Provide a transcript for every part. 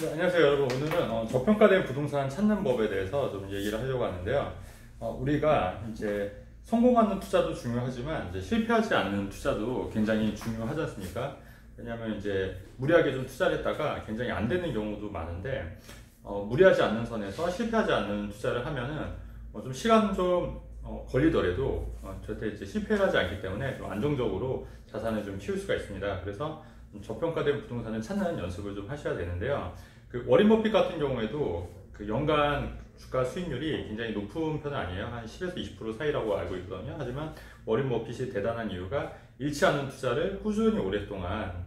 네, 안녕하세요 여러분. 오늘은 저평가된 부동산 찾는 법에 대해서 좀 얘기를 하려고 하는데요. 우리가 이제 성공하는 투자도 중요하지만 이제 실패하지 않는 투자도 굉장히 중요하지 않습니까? 왜냐하면 이제 무리하게 좀 투자를 했다가 굉장히 안 되는 경우도 많은데, 무리하지 않는 선에서 실패하지 않는 투자를 하면은 좀 시간 좀 걸리더라도 절대 이제 실패를 하지 않기 때문에 좀 안정적으로 자산을 좀 키울 수가 있습니다. 그래서 저평가된 부동산을 찾는 연습을 좀 하셔야 되는데요. 그 워렌 버핏 같은 경우에도 그 연간 주가 수익률이 굉장히 높은 편은 아니에요. 한 10에서 20% 사이라고 알고 있거든요. 하지만 워렌 버핏이 대단한 이유가 잃지 않는 투자를 꾸준히 오랫동안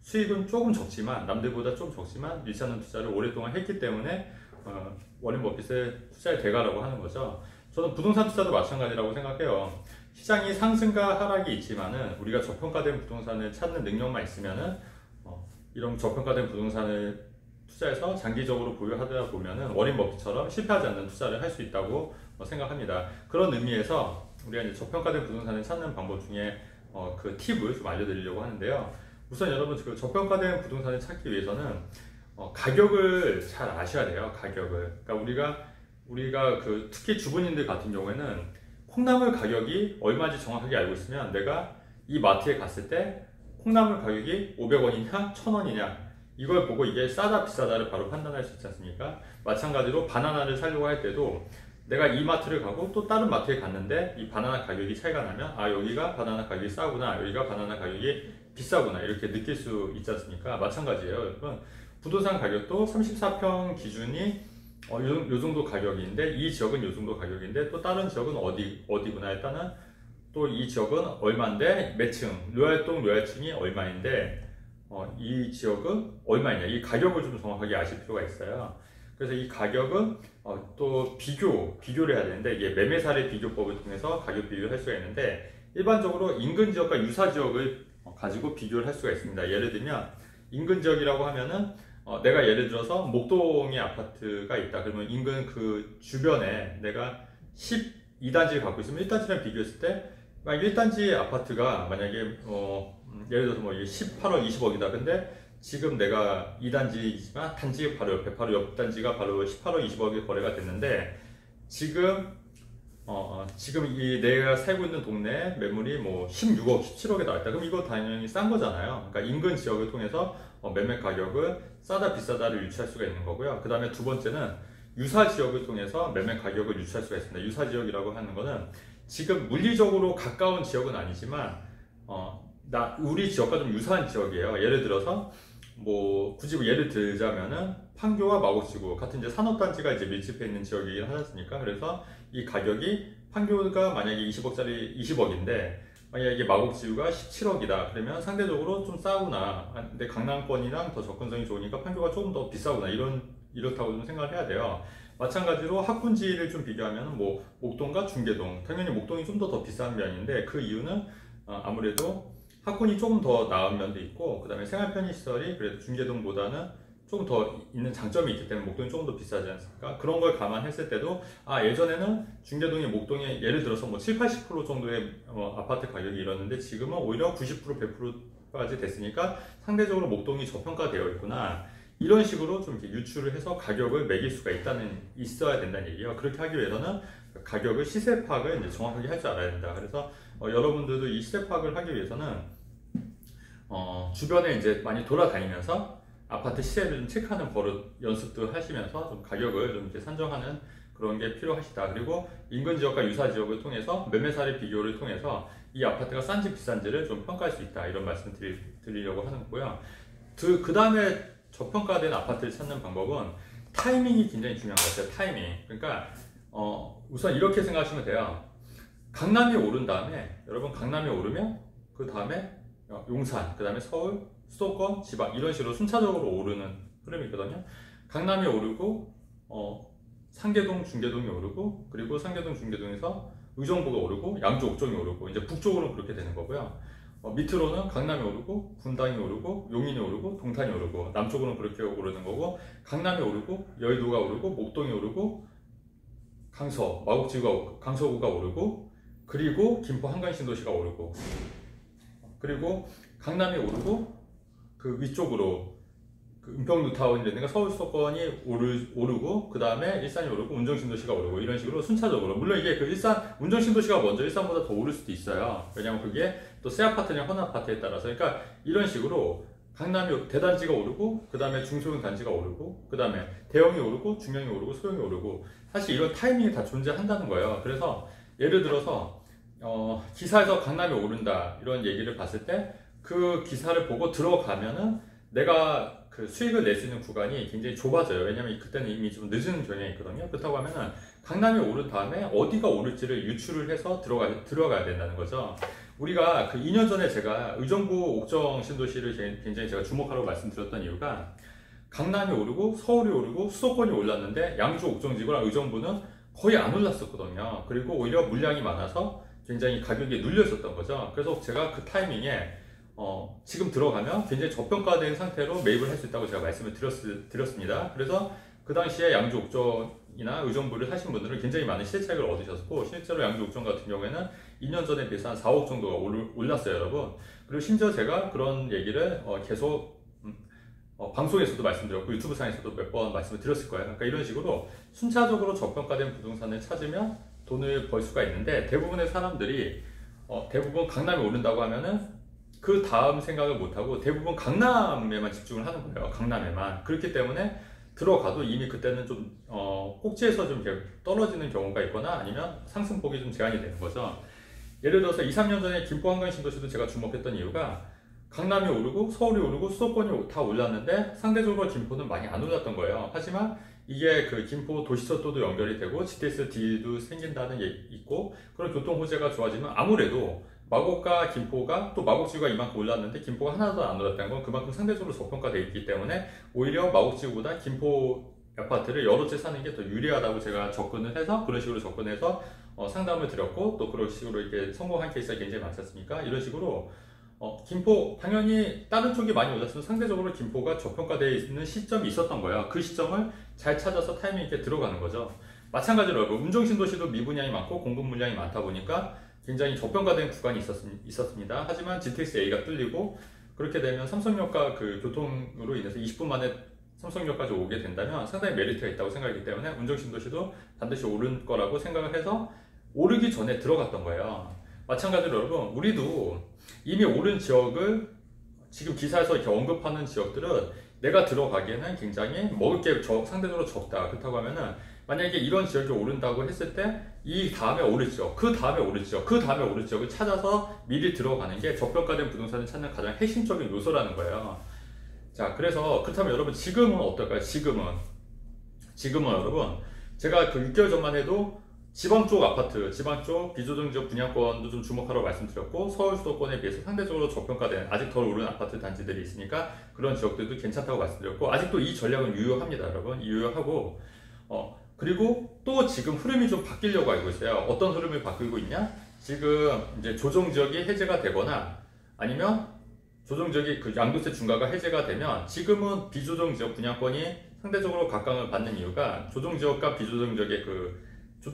수익은 조금 적지만 남들보다 좀 적지만 잃지 않는 투자를 오랫동안 했기 때문에 워렌 버핏의 투자의 대가라고 하는 거죠. 저는 부동산 투자도 마찬가지라고 생각해요. 시장이 상승과 하락이 있지만은 우리가 저평가된 부동산을 찾는 능력만 있으면은 이런 저평가된 부동산을 투자해서 장기적으로 보유하다 보면은 워렌 버핏처럼 실패하지 않는 투자를 할 수 있다고 생각합니다. 그런 의미에서 우리가 이제 저평가된 부동산을 찾는 방법 중에 그 팁을 좀 알려드리려고 하는데요. 우선 여러분 그 저평가된 부동산을 찾기 위해서는 가격을 잘 아셔야 돼요. 가격을. 그러니까 우리가 그 특히 주부님들 같은 경우에는 콩나물 가격이 얼마인지 정확하게 알고 있으면 내가 이 마트에 갔을 때 콩나물 가격이 500원이냐 1000원이냐 이걸 보고 이게 싸다 비싸다를 바로 판단할 수 있지 않습니까? 마찬가지로 바나나를 사려고 할 때도 내가 이 마트를 가고 또 다른 마트에 갔는데 이 바나나 가격이 차이가 나면 여기가 바나나 가격이 싸구나, 여기가 바나나 가격이 비싸구나 이렇게 느낄 수 있지 않습니까? 마찬가지예요 여러분. 부동산 가격도 34평 기준이 요 정도 가격인데 이 지역은 요 정도 가격인데 또 다른 지역은 어디구나. 일단은 또 이 지역은 얼마인데 몇 층, 료얄동 료얄층이 얼마인데 이 지역은 얼마냐, 이 가격을 좀 정확하게 아실 필요가 있어요. 그래서 이 가격은 또 비교를 해야 되는데 이게 매매사례 비교법을 통해서 가격 비교를 할 수가 있는데 일반적으로 인근 지역과 유사 지역을 가지고 비교를 할 수가 있습니다. 예를 들면 인근 지역이라고 하면은 내가 예를 들어서 목동에 아파트가 있다. 그러면 인근 그 주변에 내가 12단지를 갖고 있으면 1단지랑 비교했을 때 만약 1단지 아파트가 만약에 예를 들어서 뭐 18억 20억이다. 근데 지금 내가 2단지지만 단지 바로 옆에 바로 옆 단지가 바로 18억 20억이 거래가 됐는데 지금 이 내가 살고 있는 동네 매물이 뭐 16억, 17억에 나왔다. 그럼 이거 당연히 싼 거잖아요. 그러니까 인근 지역을 통해서 매매 가격을 싸다 비싸다를 유추할 수가 있는 거고요. 그 다음에 두 번째는 유사 지역을 통해서 매매 가격을 유추할 수가 있습니다. 유사 지역이라고 하는 거는 지금 물리적으로 가까운 지역은 아니지만 우리 지역과 좀 유사한 지역이에요. 예를 들어서 뭐 굳이 예를 들자면은 판교와 마곡지구 같은 이제 산업단지가 이제 밀집해 있는 지역이긴 하지 않습니까? 그래서 이 가격이 판교가 만약에 20억짜리 20억인데 만약에 마곡지구가 17억이다. 그러면 상대적으로 좀 싸구나. 근데 강남권이랑 더 접근성이 좋으니까 판교가 조금 더 비싸구나. 이렇다고 좀 생각을 해야 돼요. 마찬가지로 학군지를 좀 비교하면 뭐 목동과 중계동, 당연히 목동이 좀 더 비싼 면인데 그 이유는 아무래도 학군이 조금 더 나은 면도 있고 그 다음에 생활 편의시설이 그래도 중계동보다는 조금 더 있는 장점이 있기 때문에 목동이 조금 더 비싸지 않습니까? 그런 걸 감안했을 때도 예전에는 중계동이 목동에 예를 들어서 뭐 7, 80% 정도의 아파트 가격이 이뤘는데 지금은 오히려 90%, 100%까지 됐으니까 상대적으로 목동이 저평가되어 있구나. 이런 식으로 좀 이렇게 유추를 해서 가격을 매길 수가 있어야 된다는 얘기예요. 그렇게 하기 위해서는 가격을 시세 파악을 이제 정확하게 할 줄 알아야 된다. 그래서 여러분들도 이 시세 파악을 하기 위해서는 주변에 이제 많이 돌아다니면서 아파트 시세를 좀 체크하는 버릇 연습도 하시면서 좀 가격을 좀 이렇게 산정하는 그런 게 필요하시다. 그리고 인근 지역과 유사 지역을 통해서 매매사례 비교를 통해서 이 아파트가 싼지 비싼지를 좀 평가할 수 있다. 이런 말씀 드리려고 하는 거고요. 그 다음에 저평가된 아파트를 찾는 방법은 타이밍이 굉장히 중요한 것 같아요. 타이밍. 그러니까 우선 이렇게 생각하시면 돼요. 강남이 오른 다음에 여러분 강남이 오르면 그 다음에 용산, 그 다음에 서울, 수도권, 지방 이런 식으로 순차적으로 오르는 흐름이 있거든요. 강남이 오르고 상계동, 중계동이 오르고 그리고 상계동, 중계동에서 의정부가 오르고 양주, 옥정이 오르고 이제 북쪽으로는 그렇게 되는 거고요. 밑으로는 강남이 오르고 분당이 오르고 용인이 오르고 동탄이 오르고 남쪽으로는 그렇게 오르는 거고 강남이 오르고 여의도가 오르고 목동이 오르고 강서구가 오르고 그리고 김포 한강신도시가 오르고 그리고 강남이 오르고 그 위쪽으로 그 그 은평 뉴타운이라든가 서울 수도권이 오르고 그 다음에 일산이 오르고 운정 신도시가 오르고 이런 식으로 순차적으로, 물론 이게 그 일산 운정 신도시가 먼저 일산보다 더 오를 수도 있어요. 왜냐면 그게 또 새 아파트냐 헌 아파트에 따라서. 그러니까 이런 식으로 강남이 대단지가 오르고 그 다음에 중소형 단지가 오르고 그 다음에 대형이 오르고 중형이 오르고 소형이 오르고, 사실 이런 타이밍이 다 존재한다는 거예요. 그래서 예를 들어서 기사에서 강남이 오른다 이런 얘기를 봤을 때 그 기사를 보고 들어가면은 내가 그 수익을 낼 수 있는 구간이 굉장히 좁아져요. 왜냐면 그때는 이미 좀 늦은 경향이 있거든요. 그렇다고 하면은 강남이 오른 다음에 어디가 오를지를 유추를 해서 들어가야 된다는 거죠. 우리가 그 2년 전에 제가 의정부 옥정 신도시를 굉장히 제가 주목하라고 말씀드렸던 이유가, 강남이 오르고 서울이 오르고 수도권이 올랐는데 양주 옥정지구랑 의정부는 거의 안 올랐었거든요. 그리고 오히려 물량이 많아서 굉장히 가격이 눌려 있었던 거죠. 그래서 제가 그 타이밍에 지금 들어가면 굉장히 저평가된 상태로 매입을 할 수 있다고 제가 말씀을 드렸습니다. 그래서 그 당시에 양주 옥정이나 의정부를 사신 분들은 굉장히 많은 시세 차익을 얻으셨고, 실제로 양주 옥정 같은 경우에는 2년 전에 비해서 한 4억 정도가 올랐어요, 여러분. 그리고 심지어 제가 그런 얘기를 계속 방송에서도 말씀드렸고 유튜브 상에서도 몇 번 말씀을 드렸을 거예요. 그러니까 이런 식으로 순차적으로 저평가된 부동산을 찾으면 돈을 벌 수가 있는데, 대부분의 사람들이 대부분 강남이 오른다고 하면은 그 다음 생각을 못하고 대부분 강남에만 집중을 하는 거예요. 강남에만. 그렇기 때문에 들어가도 이미 그때는 좀 꼭지에서 좀 떨어지는 경우가 있거나 아니면 상승폭이 좀 제한이 되는 거죠. 예를 들어서 2, 3년 전에 김포 한강 신도시도 제가 주목했던 이유가, 강남이 오르고 서울이 오르고 수도권이 다 올랐는데 상대적으로 김포는 많이 안 올랐던 거예요. 하지만 이게 그 김포 도시철도도 연결이 되고 GTX-D도 생긴다는 얘기 있고, 그런 교통 호재가 좋아지면 아무래도 마곡과 김포가, 또 마곡지구가 이만큼 올랐는데 김포가 하나도 안 올랐다는 건 그만큼 상대적으로 저평가되어 있기 때문에 오히려 마곡지구보다 김포 아파트를 여러 채 사는 게 더 유리하다고 제가 접근을 해서, 그런 식으로 접근해서 상담을 드렸고, 또 그런 식으로 이렇게 성공한 케이스가 굉장히 많지 않습니까? 이런 식으로 김포 당연히 다른 쪽이 많이 올랐으면 상대적으로 김포가 저평가되어 있는 시점이 있었던 거예요. 그 시점을 잘 찾아서 타이밍 있게 들어가는 거죠. 마찬가지로 운정신도시도 미분양이 많고 공급 물량이 많다 보니까 굉장히 저평가된 구간이 있었습니다. 하지만 GTX-A가 뚫리고, 그렇게 되면 삼성역과 그 교통으로 인해서 20분 만에 삼성역까지 오게 된다면 상당히 메리트가 있다고 생각하기 때문에 운정신도시도 반드시 오를 거라고 생각을 해서 오르기 전에 들어갔던 거예요. 마찬가지로 여러분, 우리도 이미 오른 지역을 지금 기사에서 이렇게 언급하는 지역들은 내가 들어가기에는 굉장히 먹을 게 상대적으로 적다. 그렇다고 하면은 만약에 이런 지역이 오른다고 했을 때 이 다음에 오를 지역, 그 다음에 오를 지역, 그 다음에 오를 지역을 찾아서 미리 들어가는 게 저평가된 부동산을 찾는 가장 핵심적인 요소라는 거예요. 자, 그래서 그렇다면 여러분 지금은 어떨까요? 지금은 여러분, 제가 그 6개월 전만 해도 지방 쪽 아파트, 지방 쪽 비조정 지역 분양권도 좀 주목하라고 말씀드렸고, 서울 수도권에 비해서 상대적으로 저평가된 아직 덜 오른 아파트 단지들이 있으니까 그런 지역들도 괜찮다고 말씀드렸고, 아직도 이 전략은 유효합니다, 여러분. 유효하고, 그리고 또 지금 흐름이 좀 바뀌려고 알고 있어요. 어떤 흐름이 바뀌고 있냐? 지금 이제 조정 지역이 해제가 되거나 아니면 조정 지역이 그 양도세 중과가 해제가 되면, 지금은 비조정 지역 분양권이 상대적으로 각광을 받는 이유가, 조정 지역과 비조정 지역의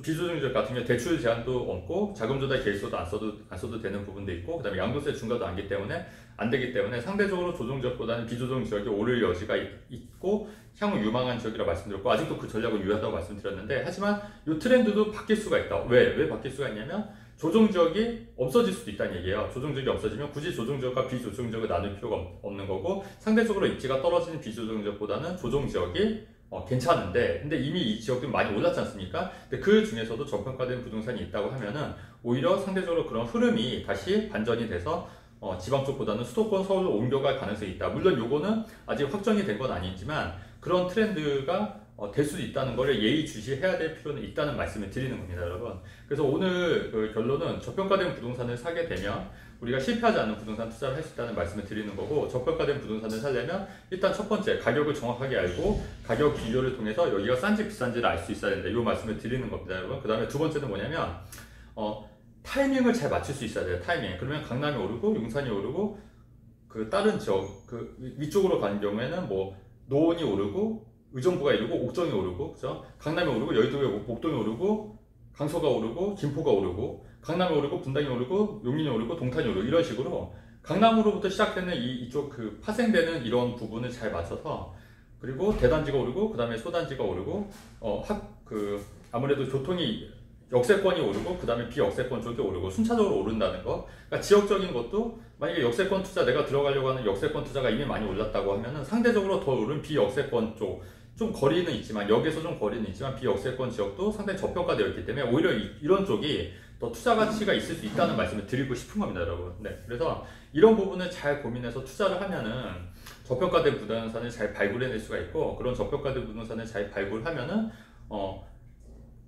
비조정 지역 같은 경우 대출 제한도 없고 자금 조달 계획서도 안 써도 되는 부분도 있고, 그다음에 양도세 중과도 안 되기 때문에 상대적으로 조정 지역보다는 비조정 지역이 오를 여지가 있고 향후 유망한 지역이라 말씀드렸고, 아직도 그 전략은 유효하다고 말씀드렸는데, 하지만 이 트렌드도 바뀔 수가 있다. 왜 바뀔 수가 있냐면, 조정 지역이 없어질 수도 있다는 얘기예요. 조정 지역이 없어지면 굳이 조정 지역과 비조정 지역을 나눌 필요가 없는 거고, 상대적으로 입지가 떨어지는 비조정 지역보다는 조정 지역이 괜찮은데, 근데 이미 이 지역들은 많이 올랐지 않습니까? 근데 그 중에서도 저평가된 부동산이 있다고 하면은 오히려 상대적으로 그런 흐름이 다시 반전이 돼서 지방 쪽보다는 수도권, 서울로 옮겨갈 가능성이 있다. 물론 요거는 아직 확정이 된 건 아니지만 그런 트렌드가 될 수도 있다는 걸 예의주시해야 될 필요는 있다는 말씀을 드리는 겁니다, 여러분. 그래서 오늘 그 결론은 저평가된 부동산을 사게 되면 우리가 실패하지 않는 부동산 투자를 할 수 있다는 말씀을 드리는 거고, 저평가된 부동산을 사려면 일단 첫 번째 가격을 정확하게 알고 가격 비교를 통해서 여기가 싼지 비싼지를 알 수 있어야 된다. 이 말씀을 드리는 겁니다, 여러분. 그 다음에 두 번째는 뭐냐면 타이밍을 잘 맞출 수 있어야 돼요. 타이밍. 그러면 강남이 오르고 용산이 오르고 그 다른 지역 그 위쪽으로 가는 경우에는 뭐 노원이 오르고 의정부가 오르고 옥정이 오르고, 그죠? 강남이 오르고 여의도에 목동이 오르고 강서가 오르고 김포가 오르고, 강남이 오르고 분당이 오르고 용인이 오르고 동탄이 오르고, 이런 식으로 강남으로부터 시작되는 이쪽 그 파생되는 이런 부분을 잘 맞춰서 그리고 대단지가 오르고 그 다음에 소단지가 오르고 아무래도 교통이 역세권이 오르고 그 다음에 비역세권 쪽이 오르고 순차적으로 오른다는 거. 그러니까 지역적인 것도 만약에 역세권 투자 내가 들어가려고 하는 역세권 투자가 이미 많이 올랐다고 하면은 상대적으로 더 오른 비역세권 쪽 좀 거리는 있지만 여기서 좀 거리는 있지만 비역세권 지역도 상당히 저평가되어 있기 때문에 오히려 이런 쪽이 더 투자 가치가 있을 수 있다는 말씀을 드리고 싶은 겁니다, 여러분. 네, 그래서 이런 부분을 잘 고민해서 투자를 하면은 저평가된 부동산을 잘 발굴해낼 수가 있고 그런 저평가된 부동산을 잘 발굴하면은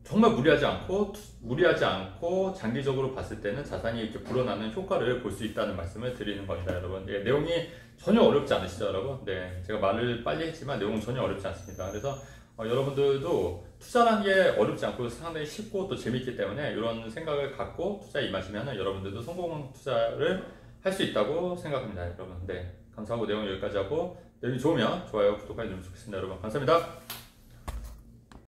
정말 무리하지 않고 장기적으로 봤을 때는 자산이 이렇게 불어나는 효과를 볼 수 있다는 말씀을 드리는 겁니다, 여러분. 네, 내용이 전혀 어렵지 않으시죠, 여러분? 네, 제가 말을 빨리 했지만 내용은 전혀 어렵지 않습니다. 그래서 여러분들도 투자라는 게 어렵지 않고 상당히 쉽고 또 재밌기 때문에 이런 생각을 갖고 투자에 임하시면 여러분들도 성공 투자를 할 수 있다고 생각합니다, 여러분. 네, 감사하고 내용 여기까지 하고 내용이 좋으면 좋아요, 구독하기 누르면 좋겠습니다, 여러분. 감사합니다.